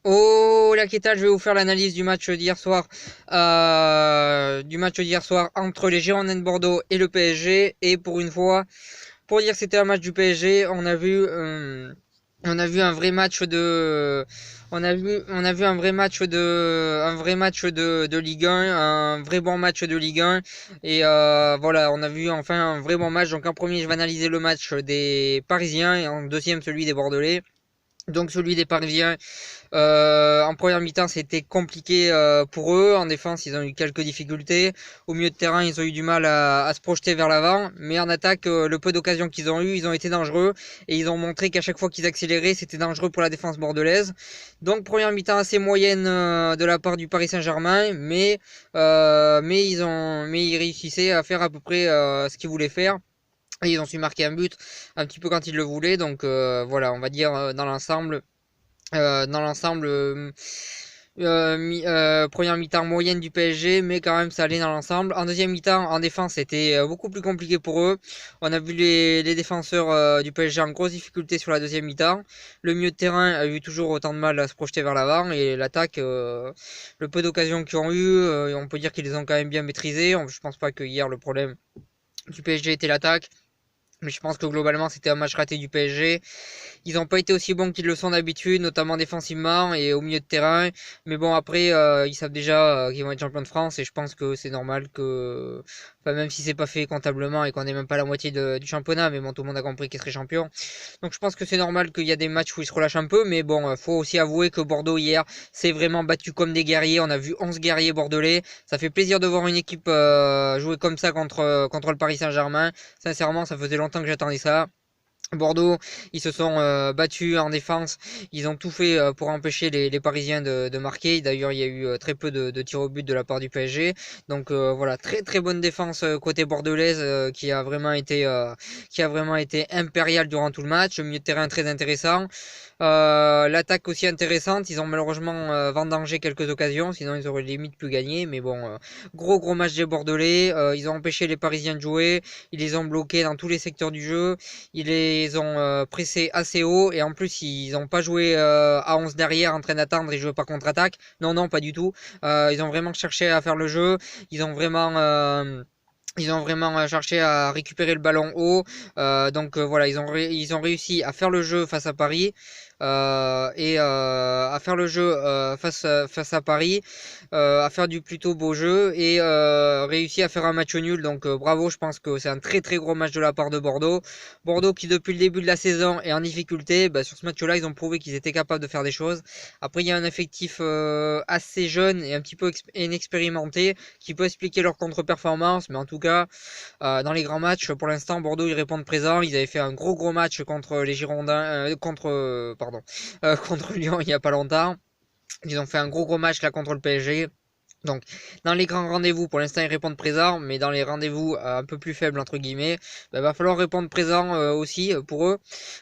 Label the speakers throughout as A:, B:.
A: Oh la Kétal, je vais vous faire l'analyse du match d'hier soir, entre les Girondins de Bordeaux et le PSG. Et pour une fois, pour dire que c'était un match du PSG, on a vu un vrai match de, on a vu un vrai match de Ligue 1, un vrai bon match de Ligue 1. Et voilà, on a vu enfin un vrai bon match. Donc en premier, je vais analyser le match des Parisiens et en deuxième celui des Bordelais. Donc celui des Parisiens, en première mi-temps, c'était compliqué pour eux. En défense, ils ont eu quelques difficultés. Au milieu de terrain, ils ont eu du mal à se projeter vers l'avant. Mais en attaque, le peu d'occasions qu'ils ont eu, ils ont été dangereux. Et ils ont montré qu'à chaque fois qu'ils accéléraient, c'était dangereux pour la défense bordelaise. Donc première mi-temps assez moyenne de la part du Paris Saint-Germain. Mais ils réussissaient à faire à peu près ce qu'ils voulaient faire. Et ils ont su marquer un but un petit peu quand ils le voulaient. Donc voilà, on va dire dans l'ensemble, première mi-temps moyenne du PSG, mais quand même ça allait dans l'ensemble. En deuxième mi-temps, en défense, c'était beaucoup plus compliqué pour eux. On a vu les défenseurs du PSG en grosse difficulté sur la deuxième mi-temps. Le milieu de terrain a eu toujours autant de mal à se projeter vers l'avant et l'attaque, le peu d'occasions qu'ils ont eu, on peut dire qu'ils les ont quand même bien maîtrisés. Je pense pas que hier le problème du PSG était l'attaque. Mais je pense que globalement c'était un match raté du PSG. Ils n'ont pas été aussi bons qu'ils le sont d'habitude, notamment défensivement et au milieu de terrain. Mais bon, après, ils savent déjà qu'ils vont être champions de France et je pense que c'est normal que, enfin, même si c'est pas fait comptablement et qu'on n'est même pas à la moitié du championnat, mais bon, tout le monde a compris qu'ils seraient champions. Donc je pense que c'est normal qu'il y a des matchs où ils se relâchent un peu, mais bon, faut aussi avouer que Bordeaux hier s'est vraiment battu comme des guerriers. On a vu 11 guerriers bordelais. Ça fait plaisir de voir une équipe jouer comme ça contre le Paris Saint-Germain. Sincèrement, ça faisait longtemps que j'attendais ça. Bordeaux, ils se sont battus en défense. Ils ont tout fait pour empêcher les Parisiens de marquer. D'ailleurs, il y a eu très peu de tirs au but de la part du PSG. Donc voilà, très très bonne défense côté bordelaise qui a vraiment été impériale durant tout le match. Le milieu de terrain très intéressant. L'attaque aussi intéressante. Ils ont malheureusement vendangé quelques occasions, sinon ils auraient limite pu gagner. Mais bon, gros match des Bordelais. Ils ont empêché les Parisiens de jouer. Ils les ont bloqués dans tous les secteurs du jeu. Ils les ont pressés assez haut et en plus ils n'ont pas joué à 11 derrière en train d'attendre et jouer par contre-attaque. Non, non, pas du tout. Ils ont vraiment cherché à faire le jeu. Ils ont vraiment... euh, Ils ont vraiment cherché à récupérer le ballon haut. Voilà, ils ont réussi à faire le jeu face à Paris à faire le jeu face à Paris, à faire du plutôt beau jeu et réussi à faire un match nul. Donc bravo, je pense que c'est un très très gros match de la part de Bordeaux. Bordeaux qui depuis le début de la saison est en difficulté. Bah, sur ce match-là, ils ont prouvé qu'ils étaient capables de faire des choses. Après, il y a un effectif assez jeune et un petit peu inexpérimenté qui peut expliquer leur contre-performance, mais en tout cas, dans les grands matchs, pour l'instant, Bordeaux ils répondent présent. Ils avaient fait un gros match contre les Girondins, contre Lyon il y a pas longtemps. Ils ont fait un gros match là contre le PSG. Donc, dans les grands rendez-vous, pour l'instant, ils répondent présent, mais dans les rendez-vous un peu plus faibles, entre guillemets, bah, va falloir répondre présent aussi pour eux.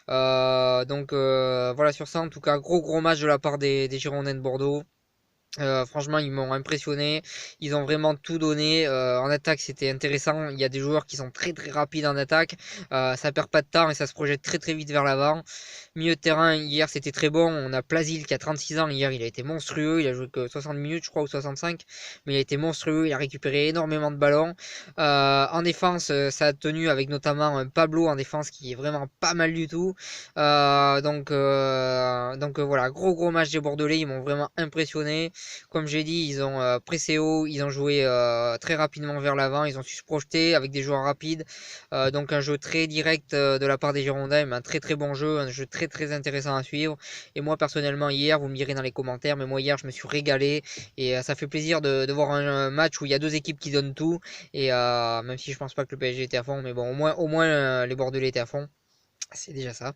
A: Voilà sur ça, en tout cas, gros match de la part des Girondins de Bordeaux. Franchement, ils m'ont impressionné. Ils ont vraiment tout donné. En attaque, c'était intéressant. Il y a des joueurs qui sont très très rapides en attaque. Ça perd pas de temps et ça se projette très très vite vers l'avant. Milieu de terrain, hier, c'était très bon. On a Plasil qui a 36 ans. Hier, il a été monstrueux. Il a joué que 60 minutes, je crois, ou 65. Mais il a été monstrueux. Il a récupéré énormément de ballons. En défense, ça a tenu avec notamment un Pablo en défense qui est vraiment pas mal du tout. Voilà, gros match des Bordelais. Ils m'ont vraiment impressionné. Comme j'ai dit, ils ont pressé haut, ils ont joué très rapidement vers l'avant, ils ont su se projeter avec des joueurs rapides. Donc un jeu très direct de la part des Girondins, mais un très très bon jeu, un jeu très très intéressant à suivre. Et moi personnellement hier, vous me direz dans les commentaires, mais moi hier je me suis régalé et ça fait plaisir de voir un match où il y a deux équipes qui donnent tout. Et même si je pense pas que le PSG était à fond, mais bon au moins les Bordelais étaient à fond. C'est déjà ça.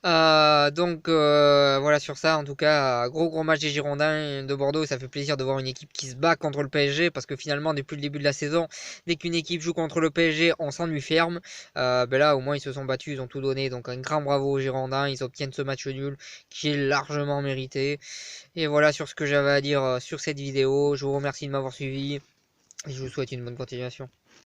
A: Voilà sur ça, en tout cas, gros match des Girondins de Bordeaux. Ça fait plaisir de voir une équipe qui se bat contre le PSG parce que finalement, depuis le début de la saison, dès qu'une équipe joue contre le PSG, on s'ennuie ferme. Ben là, au moins, ils se sont battus, ils ont tout donné. Donc, un grand bravo aux Girondins. Ils obtiennent ce match nul qui est largement mérité. Et voilà sur ce que j'avais à dire sur cette vidéo. Je vous remercie de m'avoir suivi et je vous souhaite une bonne continuation.